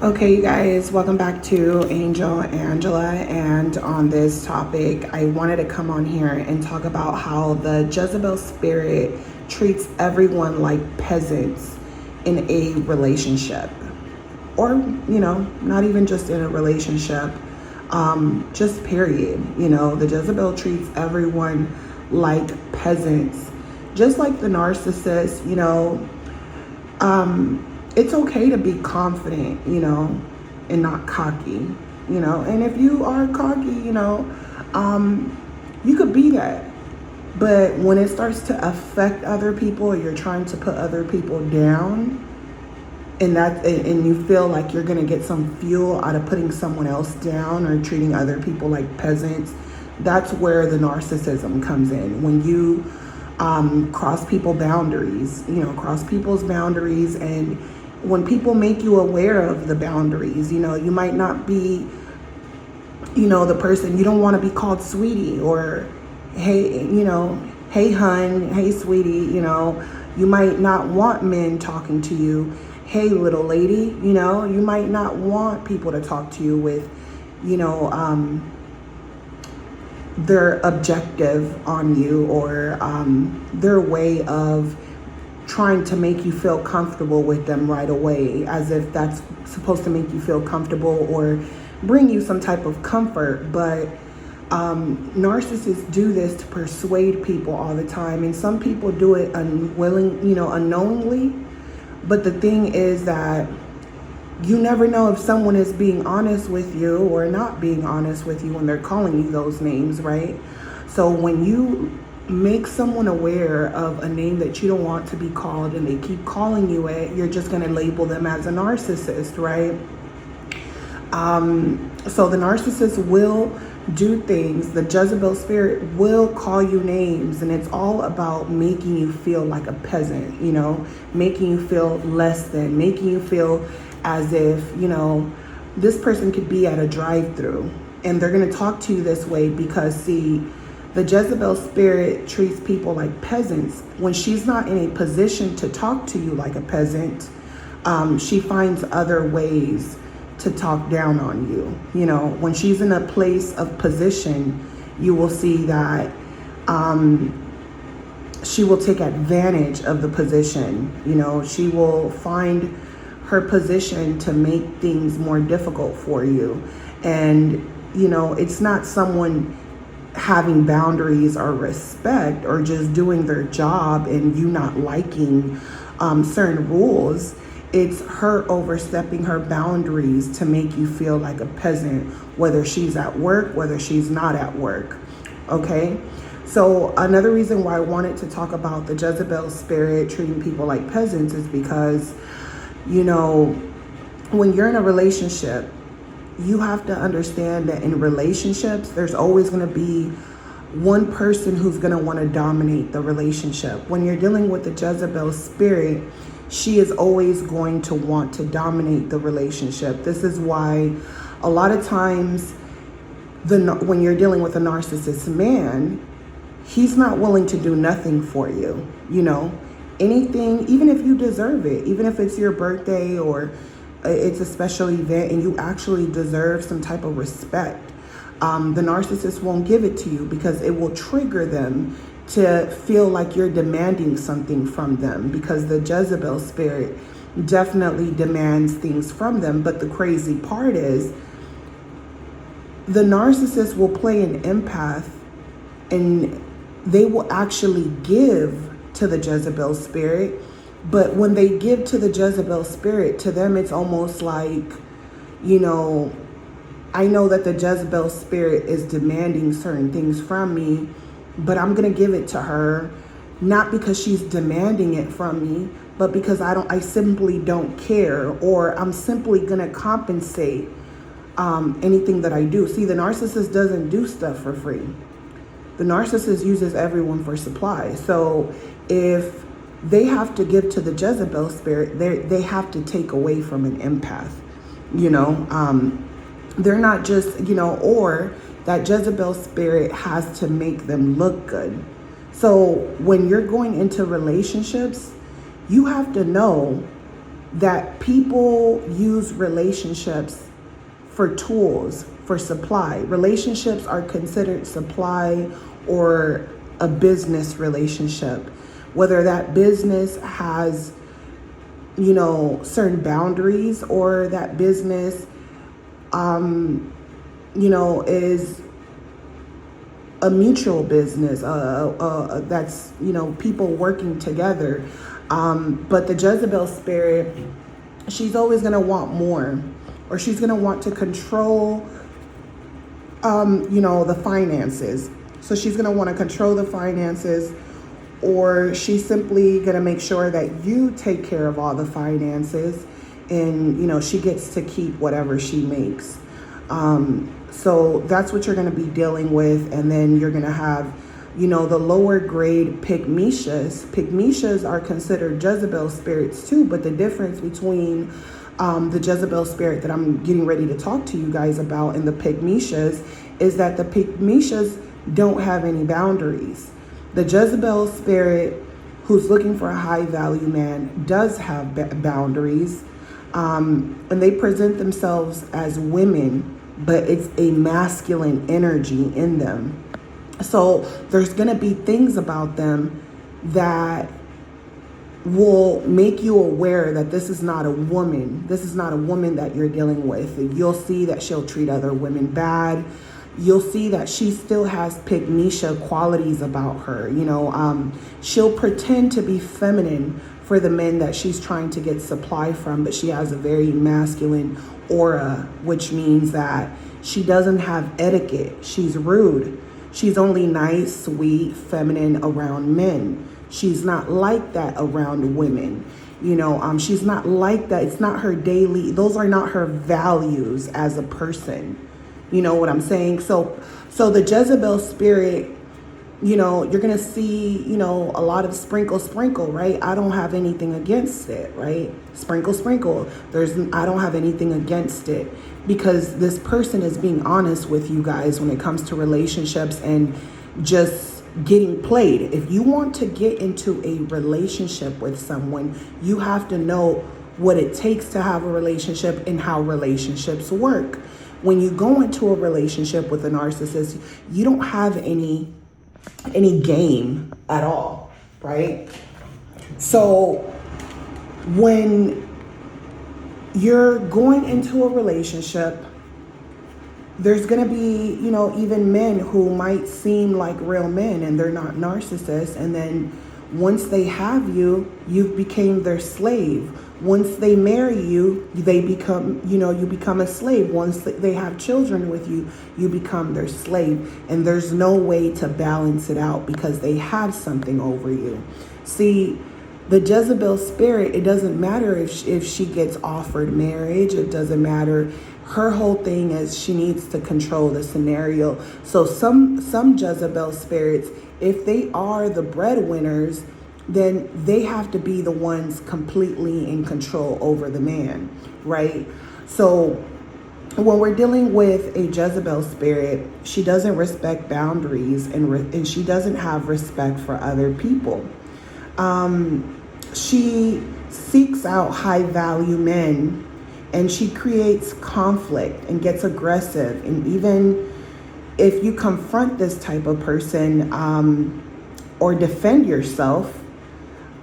Okay, you guys, welcome back to Angel Angela. And on this topic, I wanted to come on here and talk about how the Jezebel spirit treats everyone like peasants in a relationship. Or, not even just in a relationship, just period. The Jezebel treats everyone like peasants, just like the narcissist, it's okay to be confident, and not cocky, and if you are cocky, you could be that. But when it starts to affect other people, or you're trying to put other people down, and you feel like you're going to get some fuel out of putting someone else down or treating other people like peasants, that's where the narcissism comes in. When you cross people's boundaries, and when people make you aware of the boundaries, you might not be, the person, you don't want to be called sweetie or hey, hey hun, hey sweetie, you might not want men talking to you, hey little lady, you might not want people to talk to you with, their objective on you, or their way of trying to make you feel comfortable with them right away, as if that's supposed to make you feel comfortable or bring you some type of comfort. But narcissists do this to persuade people all the time, and some people do it unknowingly. But the thing is that you never know if someone is being honest with you or not being honest with you when they're calling you those names, right? So when you make someone aware of a name that you don't want to be called and they keep calling you it, you're just going to label them as a narcissist, right? So the narcissist will do things. The Jezebel spirit will call you names, and it's all about making you feel like a peasant, making you feel less than, making you feel as if, this person could be at a drive-through, and they're going to talk to you this way because, see, the Jezebel spirit treats people like peasants. When she's not in a position to talk to you like a peasant, she finds other ways to talk down on you. When she's in a place of position, you will see that she will take advantage of the position. She will find her position to make things more difficult for you. And, it's not someone having boundaries or respect or just doing their job and you not liking certain rules. It's her overstepping her boundaries to make you feel like a peasant, whether she's at work, whether she's not at work. Okay? So another reason why I wanted to talk about the Jezebel spirit treating people like peasants is because, when you're in a relationship, you have to understand that in relationships, there's always going to be one person who's going to want to dominate the relationship. When you're dealing with the Jezebel spirit, she is always going to want to dominate the relationship. This is why a lot of times when you're dealing with a narcissist man, he's not willing to do nothing for you. Anything, even if you deserve it, even if it's your birthday or it's a special event and you actually deserve some type of respect, the narcissist won't give it to you because it will trigger them to feel like you're demanding something from them, because the Jezebel spirit definitely demands things from them. But the crazy part is the narcissist will play an empath, and they will actually give to the Jezebel spirit. But when they give to the Jezebel spirit, to them it's almost like, I know that the Jezebel spirit is demanding certain things from me, but I'm going to give it to her, not because she's demanding it from me, but because I simply don't care, or I'm simply going to compensate anything that I do. See, the narcissist doesn't do stuff for free. The narcissist uses everyone for supply. So if they have to give to the Jezebel spirit, they have to take away from an empath. They're not just, or that Jezebel spirit has to make them look good. So when you're going into relationships, you have to know that people use relationships for tools, for supply. Relationships are considered supply or a business relationship, whether that business has, certain boundaries, or that business, is a mutual business, that's, people working together. But the Jezebel spirit, she's always going to want more, or she's going to want to control, the finances. So she's going to want to control the finances, or she's simply going to make sure that you take care of all the finances, and, she gets to keep whatever she makes. So that's what you're going to be dealing with. And then you're going to have, the lower grade Pygmishas. Pygmishas are considered Jezebel spirits too, but the difference between the Jezebel spirit that I'm getting ready to talk to you guys about and the Pygmishas is that the Pygmishas don't have any boundaries. The Jezebel spirit, who's looking for a high value man, does have boundaries, and they present themselves as women, but it's a masculine energy in them. So there's going to be things about them that will make you aware that this is not a woman. This is not a woman that you're dealing with. You'll see that she'll treat other women bad. You'll see that she still has Pygmisha qualities about her. She'll pretend to be feminine for the men that she's trying to get supply from, but she has a very masculine aura, which means that she doesn't have etiquette. She's rude. She's only nice, sweet, feminine around men. She's not like that around women. She's not like that. It's not her daily, those are not her values as a person. You know what I'm saying? So the Jezebel spirit, you're going to see, a lot of sprinkle, right? I don't have anything against it, right? Sprinkle. I don't have anything against it, because this person is being honest with you guys when it comes to relationships and just getting played. If you want to get into a relationship with someone, you have to know what it takes to have a relationship and how relationships work. When you go into a relationship with a narcissist, you don't have any game at all, right? So when you're going into a relationship, there's going to be, even men who might seem like real men and they're not narcissists. And then once they have you, you became their slave. Once they marry you, they become, you become a slave. Once they have children with you, you become their slave. And there's no way to balance it out because they have something over you. See, the Jezebel spirit, it doesn't matter if she gets offered marriage. It doesn't matter. Her whole thing is she needs to control the scenario. So some Jezebel spirits, if they are the breadwinners, then they have to be the ones completely in control over the man, right? So when we're dealing with a Jezebel spirit, she doesn't respect boundaries and she doesn't have respect for other people. She seeks out high value men, and she creates conflict and gets aggressive. And even if you confront this type of person or defend yourself,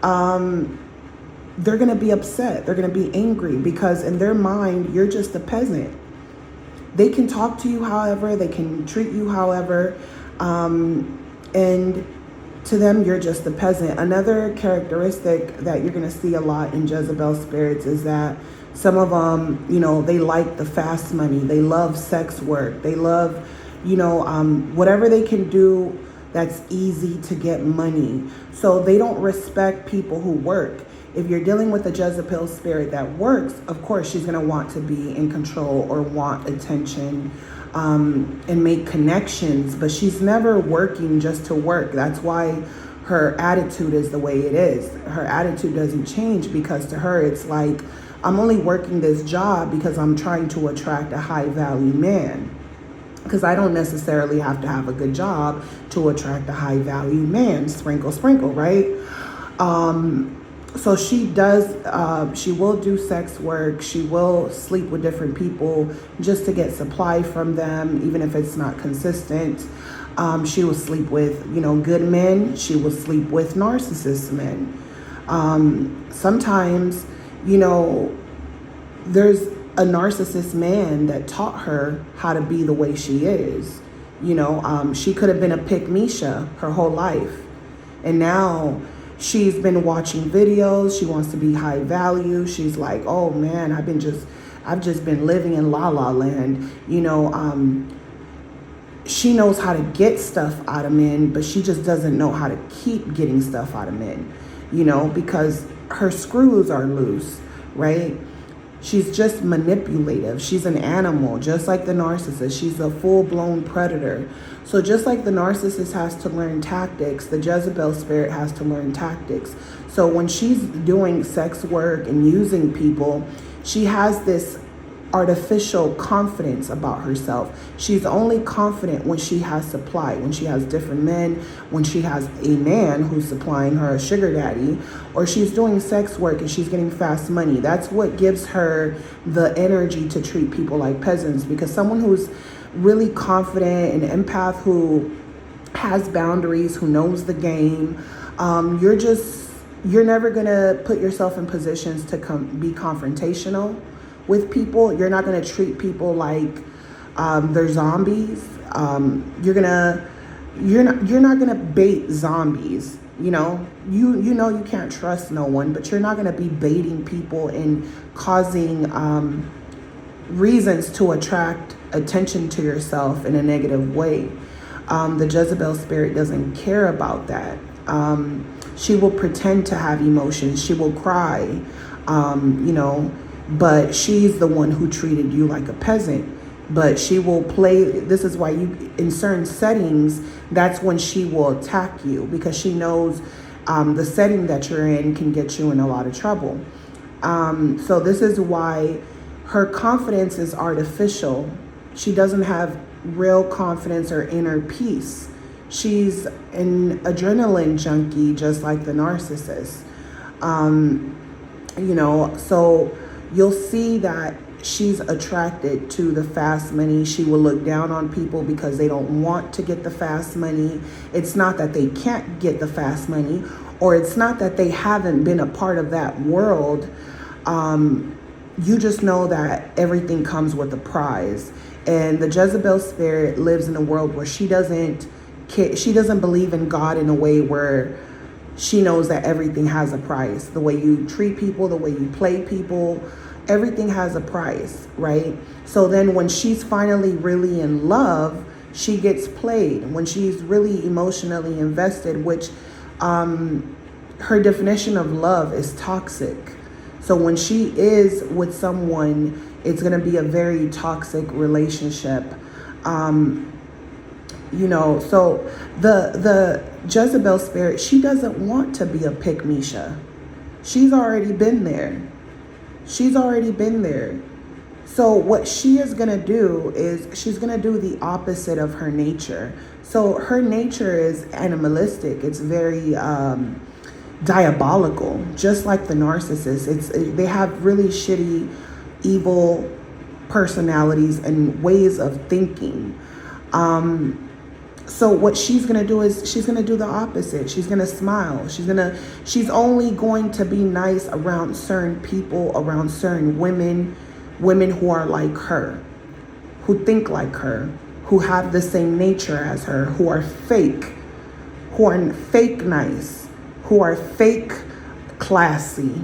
they're going to be upset. They're going to be angry because in their mind, you're just a peasant. They can talk to you however, they can treat you however, and to them, you're just a peasant. Another characteristic that you're going to see a lot in Jezebel spirits is that some of them, they like the fast money. They love sex work. They love, whatever they can do that's easy to get money. So they don't respect people who work. If you're dealing with a Jezebel spirit that works, of course, she's going to want to be in control or want attention and make connections. But she's never working just to work. That's why her attitude is the way it is. Her attitude doesn't change because to her, it's like, I'm only working this job because I'm trying to attract a high value man. Because I don't necessarily have to have a good job to attract a high value man. Sprinkle, right? So she will do sex work. She will sleep with different people just to get supply from them, even if it's not consistent. She will sleep with, good men. She will sleep with narcissist men. Sometimes, there's a narcissist man that taught her how to be the way she is. She could have been a pick-me-sha her whole life. And now she's been watching videos. She wants to be high value. She's like, oh man, I've just been living in la la land. She knows how to get stuff out of men, but she just doesn't know how to keep getting stuff out of men, because her screws are loose, right? She's just manipulative. She's an animal, just like the narcissist. She's a full-blown predator. So just like the narcissist has to learn tactics, the Jezebel spirit has to learn tactics. So when she's doing sex work and using people, she has this artificial confidence about herself. She's only confident when she has supply, when she has different men, when she has a man who's supplying her, a sugar daddy, or she's doing sex work and she's getting fast money. That's what gives her the energy to treat people like peasants, because someone who's really confident, an empath who has boundaries, who knows the game, you're never gonna put yourself in positions to be confrontational with people. You're not going to treat people like they're zombies. You're not going to bait zombies. You know you can't trust no one, but you're not going to be baiting people and causing reasons to attract attention to yourself in a negative way. The Jezebel spirit doesn't care about that. She will pretend to have emotions. She will cry, but she's the one who treated you like a peasant. But she will play, this is why in certain settings, that's when she will attack you, because she knows the setting that you're in can get you in a lot of trouble. So this is why her confidence is artificial. She doesn't have real confidence or inner peace. She's an adrenaline junkie, just like the narcissist. So you'll see that she's attracted to the fast money. She will look down on people because they don't want to get the fast money. It's not that they can't get the fast money, or it's not that they haven't been a part of that world. You just know that everything comes with a prize. And the Jezebel spirit lives in a world where she doesn't believe in God in a way where she knows that everything has a price. The way you treat people, the way you play people, everything has a price, right? So then when she's finally really in love, she gets played. When she's really emotionally invested, which her definition of love is toxic. So when she is with someone, it's going to be a very toxic relationship. So the Jezebel spirit, she doesn't want to be a pick-me-sha. She's already been there. So what she is going to do is she's going to do the opposite of her nature. So her nature is animalistic. It's very diabolical, just like the narcissist. They have really shitty, evil personalities and ways of thinking. So what she's going to do is she's going to do the opposite. She's going to smile. She's only going to be nice around certain people, around certain women who are like her, who think like her, who have the same nature as her, who are fake nice, who are fake classy,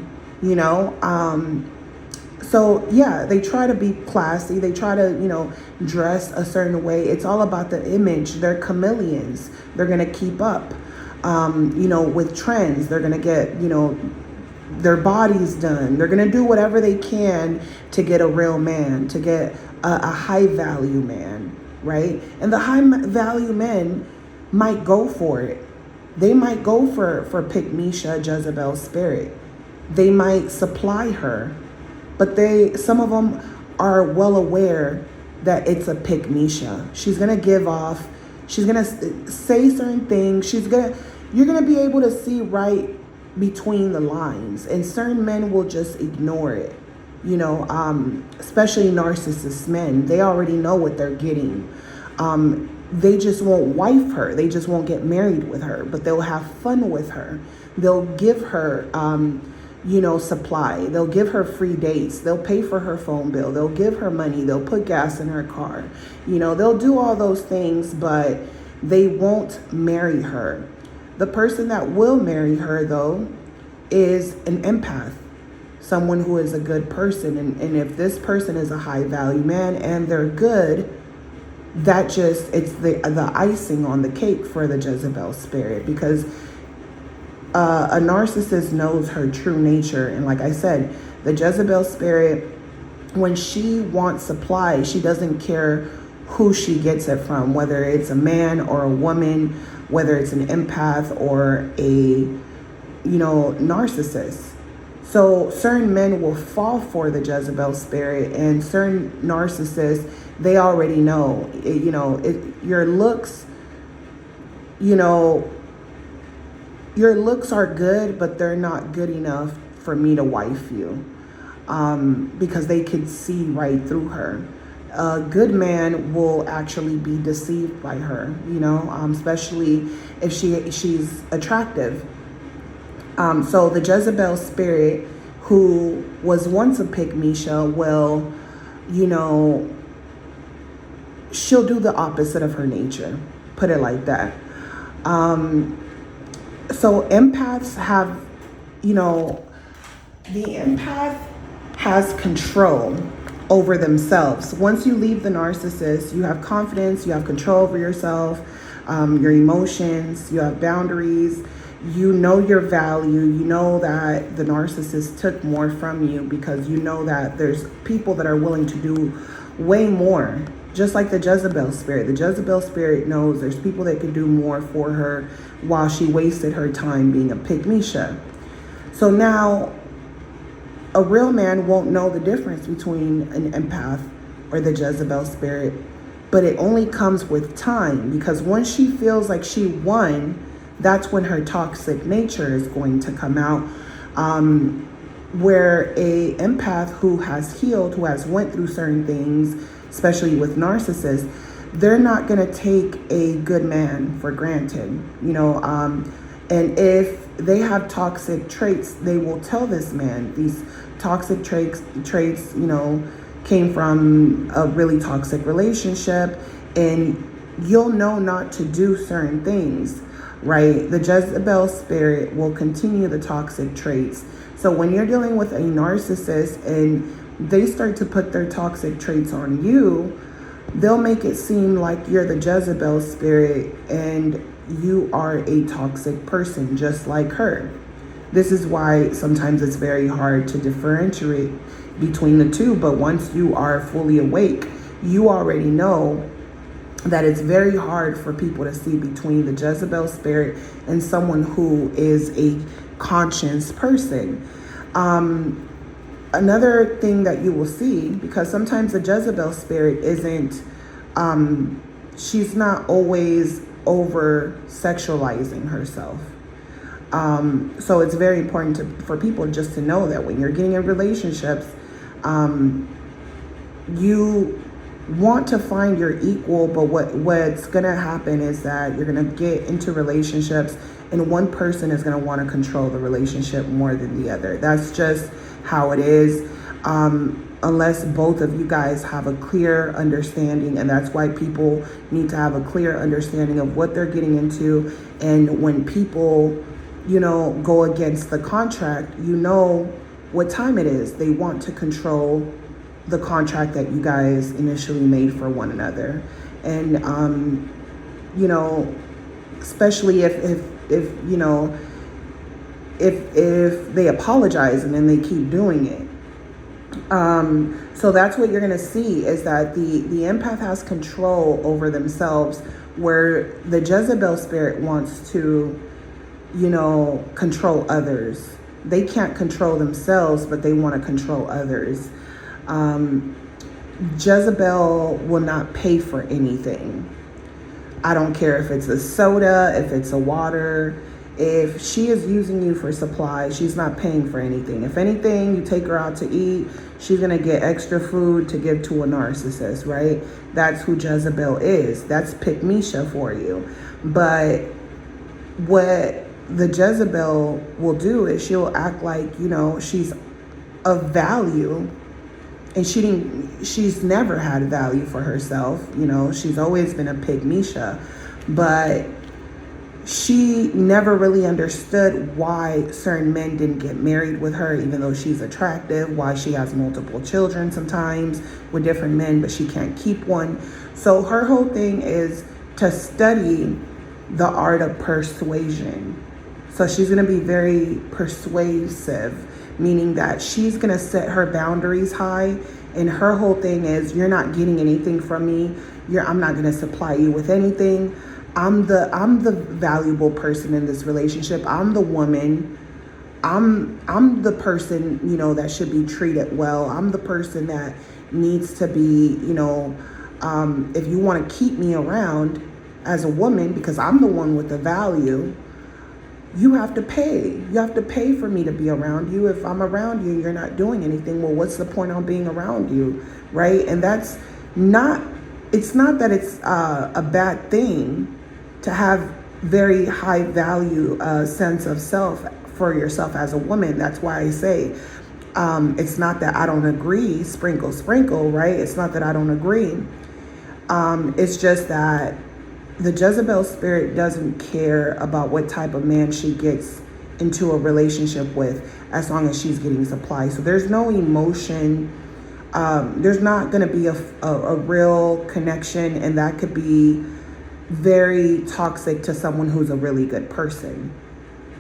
So yeah, they try to be classy. They try to, dress a certain way. It's all about the image. They're chameleons. They're going to keep up, with trends. They're going to get, their bodies done. They're going to do whatever they can to get a real man, to get a high value man, right? And the high value men might go for it. They might go for pick-me-sha, Jezebel spirit. They might supply her. But some of them are well aware that it's a pick-me-sha. She's going to give off. She's going to say certain things. You're going to be able to see right between the lines, and certain men will just ignore it. Especially narcissist men, they already know what they're getting. They just won't wife her. They just won't get married with her, but they'll have fun with her. They'll give her, supply. They'll give her free dates. They'll pay for her phone bill. They'll give her money. They'll put gas in her car. They'll do all those things, but they won't marry her. The person that will marry her, though, is an empath, someone who is a good person. And if this person is a high value man and they're good, it's the icing on the cake for the Jezebel spirit, because a narcissist knows her true nature. And like I said, the Jezebel spirit, when she wants supply, she doesn't care who she gets it from, whether it's a man or a woman, whether it's an empath or a narcissist. So certain men will fall for the Jezebel spirit, and certain narcissists, they already know. Your looks, your looks are good, but they're not good enough for me to wife you, because they could see right through her. A good man will actually be deceived by her, especially if she's attractive. So the Jezebel spirit, who was once a pick-me-show, will, she'll do the opposite of her nature. Put it like that. So empaths have, the empath has control over themselves. Once you leave the narcissist, you have confidence, you have control over yourself, your emotions, you have boundaries. You know your value. You know that the narcissist took more from you, because you know that there's people that are willing to do way more. Just like the Jezebel spirit. The Jezebel spirit knows there's people that could do more for her while she wasted her time being a pick-me-show. So now, a real man won't know the difference between an empath or the Jezebel spirit, but it only comes with time, because once she feels like she won, that's when her toxic nature is going to come out. Where a empath who has healed, who has went through certain things, especially with narcissists, they're not going to take a good man for granted, and if they have toxic traits, they will tell this man these toxic traits, came from a really toxic relationship, and you'll know not to do certain things. Right? The Jezebel spirit will continue the toxic traits. So when you're dealing with a narcissist and they start to put their toxic traits on you, they'll make it seem like you're the Jezebel spirit and you are a toxic person just like her. This is why sometimes it's very hard to differentiate between the two. But once you are fully awake, you already know that it's very hard for people to see between the Jezebel spirit and someone who is a conscious person. Another thing that you will see, because sometimes the Jezebel spirit isn't, she's not always over sexualizing herself. So it's very important for people just to know that when you're getting in relationships, you want to find your equal, but what's going to happen is that you're going to get into relationships and one person is going to want to control the relationship more than the other. That's just how it is, unless both of you guys have a clear understanding. And that's why people need to have a clear understanding of what they're getting into. And when people, go against the contract, what time it is. They want to control the contract that you guys initially made for one another. And especially if they apologize and then they keep doing it. So that's what you're gonna see, is that the empath has control over themselves, where the Jezebel spirit wants to control others. They can't control themselves, but they want to control others. Jezebel will not pay for anything. I don't care if it's a soda, if it's a water, If she is using you for supply, she's not paying for anything. If anything, you take her out to eat, she's going to get extra food to give to a narcissist, right? That's who Jezebel is. That's Pick-Misha for you. But what the Jezebel will do is she'll act like, you know, she's of value, and she's never had value for herself. You know, she's always been a Pick-Misha, but she never really understood why certain men didn't get married with her, even though she's attractive, why she has multiple children sometimes with different men, but she can't keep one. So her whole thing is to study the art of persuasion. So she's going to be very persuasive, meaning that she's going to set her boundaries high. And her whole thing is, you're not getting anything from me. I'm not going to supply you with anything. I'm the valuable person in this relationship. I'm the woman. I'm the person, you know, that should be treated well. I'm the person that needs to be, you know, if you want to keep me around as a woman, because I'm the one with the value, you have to pay. You have to pay for me to be around you. If I'm around you, you're not doing anything. Well, what's the point on being around you, right? And that's not, it's not that it's a bad thing to have very high value sense of self for yourself as a woman. That's why I say it's not that I don't agree, sprinkle, sprinkle, right? It's not that I don't agree. It's just that the Jezebel spirit doesn't care about what type of man she gets into a relationship with, as long as she's getting supply. So there's no emotion. There's not going to be a real connection, and that could be very toxic to someone who's a really good person.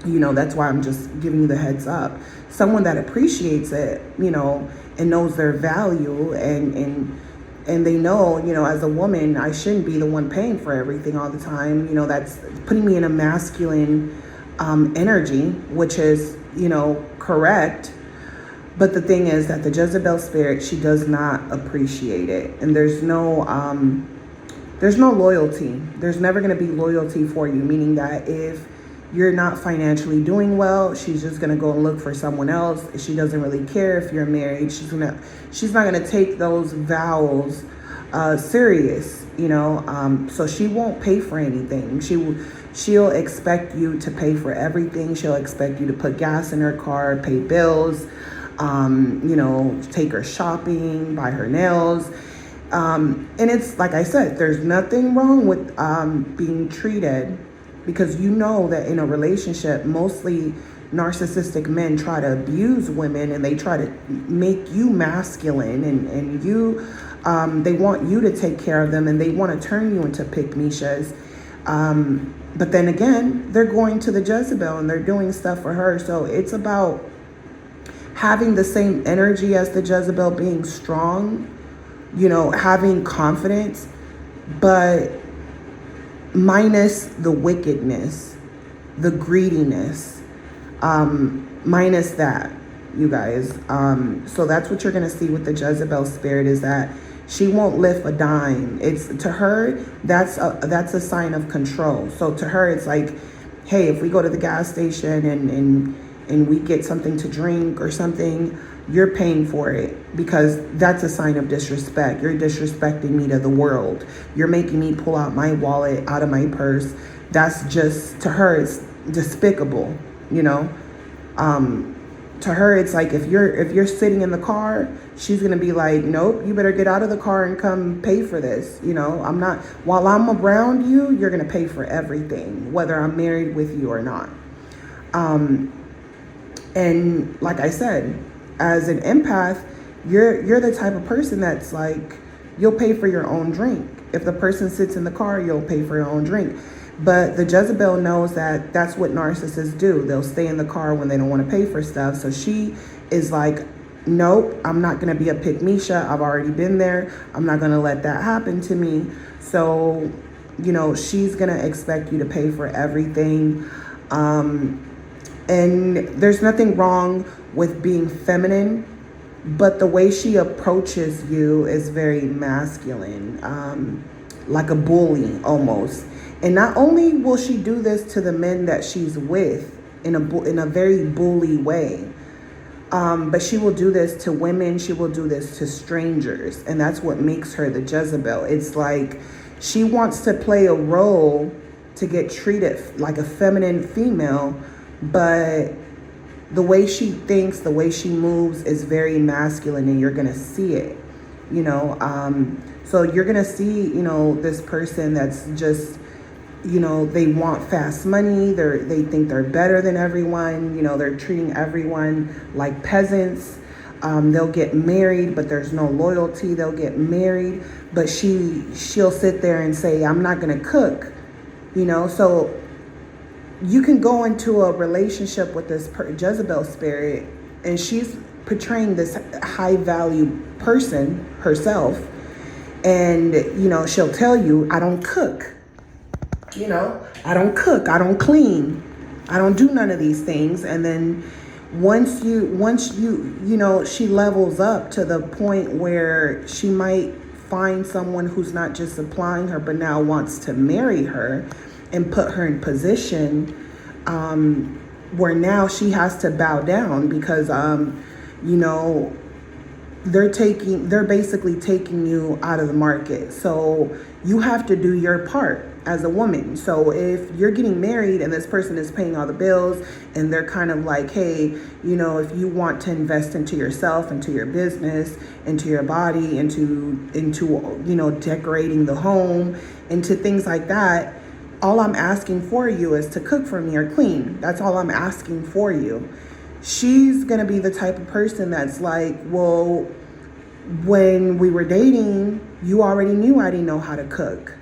You know, that's why I'm just giving you the heads up. Someone that appreciates it, you know, and knows their value, and they know, you know, as a woman, I shouldn't be the one paying for everything all the time. You know, that's putting me in a masculine energy, which is, you know, correct. But the thing is that the Jezebel spirit, she does not appreciate it. And there's no loyalty. There's never going to be loyalty for you, meaning that if you're not financially doing well, she's just going to go and look for someone else. She doesn't really care if you're married. She's not going to take those vows serious, you know. So she won't pay for anything. She'll expect you to pay for everything. She'll expect you to put gas in her car, pay bills, you know, take her shopping, buy her nails. And it's like I said, there's nothing wrong with being treated, because you know that in a relationship, mostly narcissistic men try to abuse women, and they try to make you masculine, and you they want you to take care of them, and they want to turn you into Pick-Mishas. But then again, they're going to the Jezebel and they're doing stuff for her. So it's about having the same energy as the Jezebel, being strong, you know, having confidence, but minus the wickedness, the greediness, minus that, you guys. So that's what you're going to see with the Jezebel spirit, is that she won't lift a dime. It's, to her, that's a sign of control. So to her, it's like, hey, if we go to the gas station and we get something to drink or something, you're paying for it, because that's a sign of disrespect. You're disrespecting me to the world. You're making me pull out my wallet out of my purse. That's just, to her, it's despicable, you know. To her, it's like, if you're sitting in the car, she's gonna be like, nope, you better get out of the car and come pay for this. You know, while I'm around you, you're gonna pay for everything, whether I'm married with you or not. And like I said, as an empath, you're the type of person that's like, you'll pay for your own drink. If the person sits in the car, you'll pay for your own drink. But the Jezebel knows that that's what narcissists do. They'll stay in the car when they don't want to pay for stuff. So she is like, nope, I'm not going to be a Pick-Misha. I've already been there. I'm not going to let that happen to me. So, you know, she's going to expect you to pay for everything. And there's nothing wrong with being feminine, but the way she approaches you is very masculine, like a bully almost. And not only will she do this to the men that she's with in a very bully way, but she will do this to women. She will do this to strangers. And that's what makes her the Jezebel. It's like she wants to play a role to get treated like a feminine female, but the way she thinks, the way she moves is very masculine, and you're going to see it, you know. So you're going to see, you know, this person that's just, you know, they want fast money. They think they're better than everyone. You know, they're treating everyone like peasants. They'll get married, but there's no loyalty. They'll get married, but she'll sit there and say, I'm not going to cook, you know. So you can go into a relationship with this Jezebel spirit, and she's portraying this high value person herself. And, you know, she'll tell you, I don't cook. You know, I don't cook, I don't clean, I don't do none of these things. And then once you know, she levels up to the point where she might find someone who's not just supplying her, but now wants to marry her and put her in position where now she has to bow down because, you know, they're basically taking you out of the market. So you have to do your part as a woman. So if you're getting married and this person is paying all the bills and they're kind of like, hey, you know, if you want to invest into yourself, into your business, into your body, into you know, decorating the home, into things like that, all I'm asking for you is to cook for me or clean. That's all I'm asking for you. She's going to be the type of person that's like, well, when we were dating, you already knew I didn't know how to cook.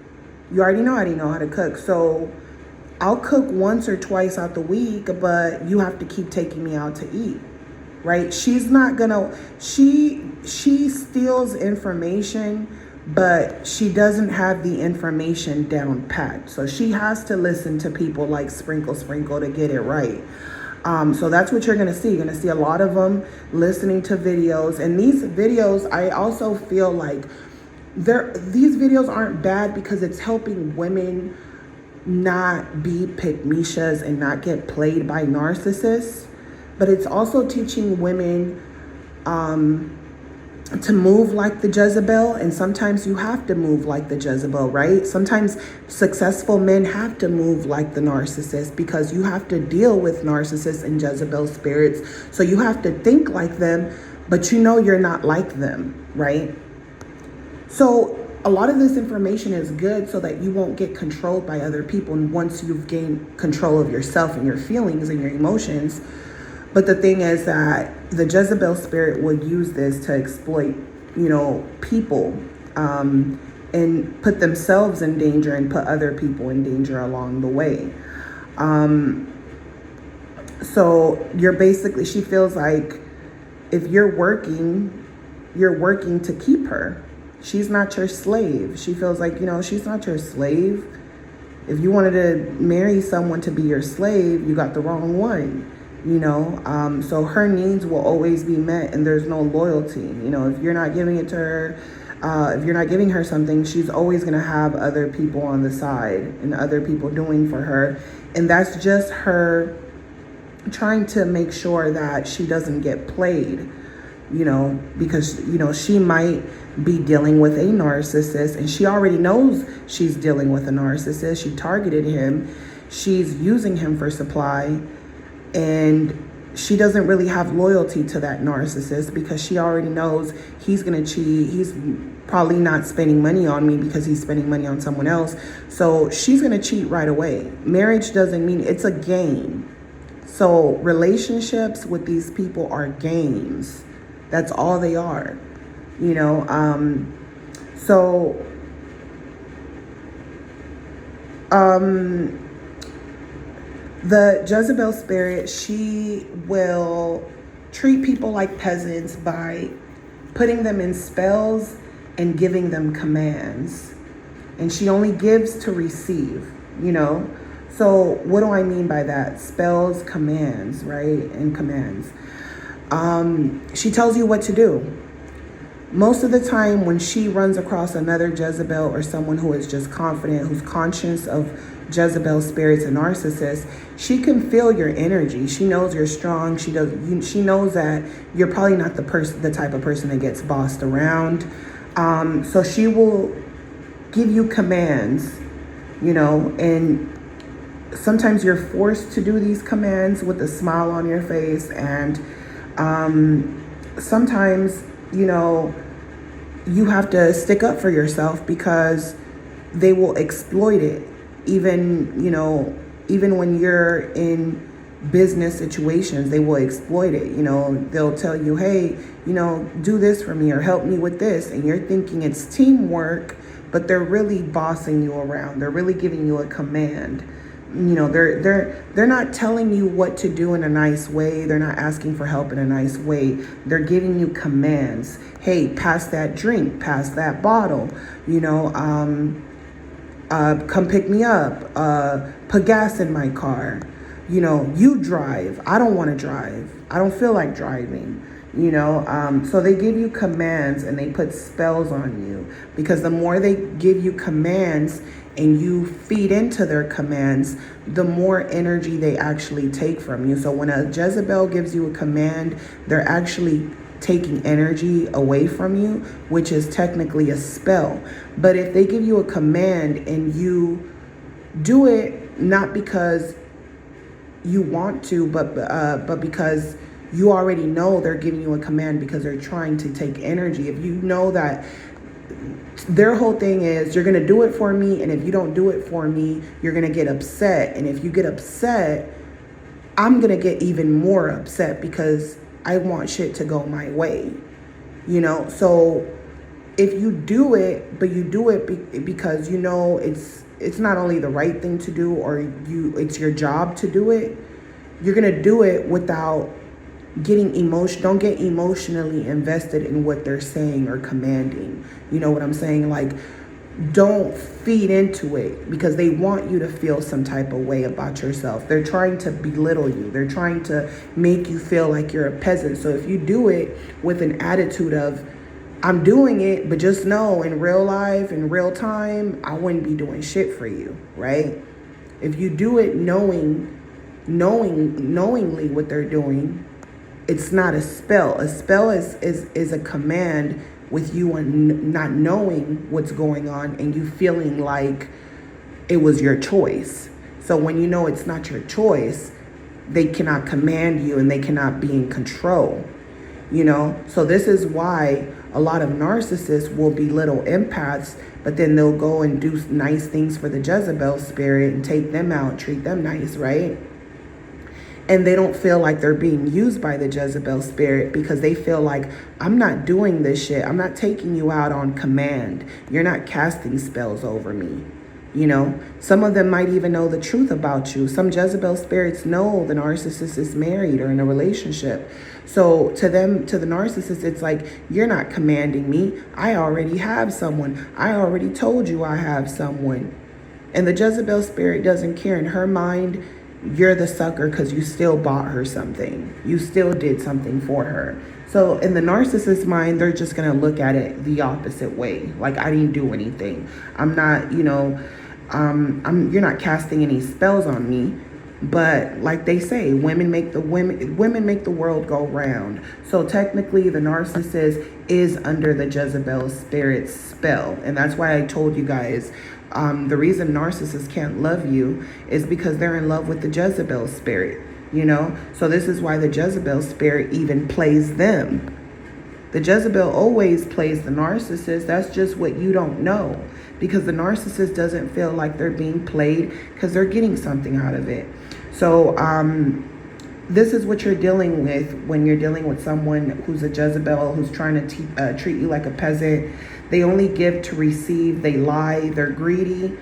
You already know I didn't know how to cook. So I'll cook once or twice out the week, but you have to keep taking me out to eat, right? She's not gonna, she steals information, but she doesn't have the information down pat. So she has to listen to people like Sprinkle to get it right. So that's what you're going to see. You're going to see a lot of them listening to videos. And these videos, I also feel like these videos aren't bad because it's helping women not be pick-me-shas and not get played by narcissists. But it's also teaching women to move like the Jezebel. And sometimes you have to move like the Jezebel, right? Sometimes successful men have to move like the narcissist because you have to deal with narcissists and Jezebel spirits. So you have to think like them, but you know you're not like them, right? So a lot of this information is good so that you won't get controlled by other people. And once you've gained control of yourself and your feelings and your emotions. But the thing is that the Jezebel spirit would use this to exploit, you know, people and put themselves in danger and put other people in danger along the way. So you're basically, she feels like if you're working to keep her. She's not your slave. She feels like, you know, she's not your slave. If you wanted to marry someone to be your slave, you got the wrong one. You know, so her needs will always be met and there's no loyalty. You know, if you're not giving it to her, if you're not giving her something, she's always going to have other people on the side and other people doing for her. And that's just her trying to make sure that she doesn't get played, you know, because, you know, she might be dealing with a narcissist and she already knows she's dealing with a narcissist. She targeted him. She's using him for supply. And she doesn't really have loyalty to that narcissist because she already knows he's going to cheat. He's probably not spending money on me because he's spending money on someone else. So she's going to cheat right away. Marriage doesn't mean, it's a game. So relationships with these people are games. That's all they are, you know. The Jezebel spirit, she will treat people like peasants by putting them in spells and giving them commands. And she only gives to receive, you know. So what do I mean by that? Spells, commands, right? And commands. She tells you what to do. most of the time when she runs across another Jezebel or someone who is just confident, who's conscious of Jezebel spirits and narcissists, she can feel your energy. She knows you're strong. She knows that you're probably not the type of person that gets bossed around. So she will give you commands, and sometimes you're forced to do these commands with a smile on your face, and sometimes, you have to stick up for yourself because they will exploit it. Even when you're in business situations, they will exploit it. They'll tell you, hey, do this for me or help me with this. And you're thinking it's teamwork, but they're really bossing you around. They're really giving you a command. They're not telling you what to do in a nice way. They're not asking for help in a nice way. They're giving you commands. Hey, pass that drink, pass that bottle, come pick me up, put gas in my car, you drive. I don't want to drive. I don't feel like driving. So they give you commands and they put spells on you, because the more they give you commands and you feed into their commands, the more energy they actually take from you. So when a Jezebel gives you a command, they're actually taking energy away from you, which is technically a spell. But if they give you a command and you do it not because you want to, but because you already know they're giving you a command because they're trying to take energy. If you know that their whole thing is, you're going to do it for me, and if you don't do it for me, you're going to get upset. And if you get upset, I'm going to get even more upset because I want shit to go my way. So if you do it, but you do it because it's not only the right thing to do, or it's your job to do it, you're going to do it without getting don't get emotionally invested in what they're saying or commanding. You know what I'm saying? Like, don't feed into it because they want you to feel some type of way about yourself. They're trying to belittle you. They're trying to make you feel like you're a peasant. So if you do it with an attitude of, I'm doing it, but just know in real life, in real time, I wouldn't be doing shit for you, right? If you do it knowingly what they're doing, it's not a spell. A spell is a command with you not knowing what's going on and you feeling like it was your choice. So when you know it's not your choice, they cannot command you and they cannot be in control, So this is why a lot of narcissists will belittle empaths, but then they'll go and do nice things for the Jezebel spirit and take them out, treat them nice, right? And they don't feel like they're being used by the Jezebel spirit because they feel like, I'm not doing this shit. I'm not taking you out on command. You're not casting spells over me. Some of them might even know the truth about you. Some Jezebel spirits know the narcissist is married or in a relationship. So to the narcissist, it's like, you're not commanding me. I already have someone. I already told you I have someone. And the Jezebel spirit doesn't care. In her mind, you're the sucker because you still bought her something. You still did something for her. So in the narcissist's mind, they're just going to look at it the opposite way. Like, I didn't do anything. I'm not, you're not casting any spells on me. But like they say, women make the world go round. So technically the narcissist is under the Jezebel spirit's spell. And that's why I told you guys, the reason narcissists can't love you is because they're in love with the Jezebel spirit, So this is why the Jezebel spirit even plays them. The Jezebel always plays the narcissist. That's just what you don't know, because the narcissist doesn't feel like they're being played because they're getting something out of it. So this is what you're dealing with when you're dealing with someone who's a Jezebel, who's trying to treat you like a peasant. They only give to receive. They lie. They're greedy.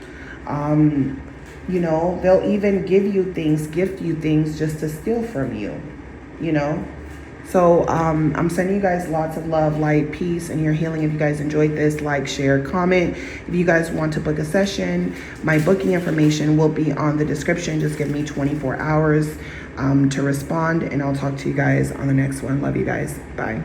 They'll even give you things, gift you things just to steal from you, So I'm sending you guys lots of love, light, peace, and your healing. If you guys enjoyed this, like, share, comment. If you guys want to book a session, my booking information will be on the description. Just give me 24 hours to respond, and I'll talk to you guys on the next one. Love you guys. Bye.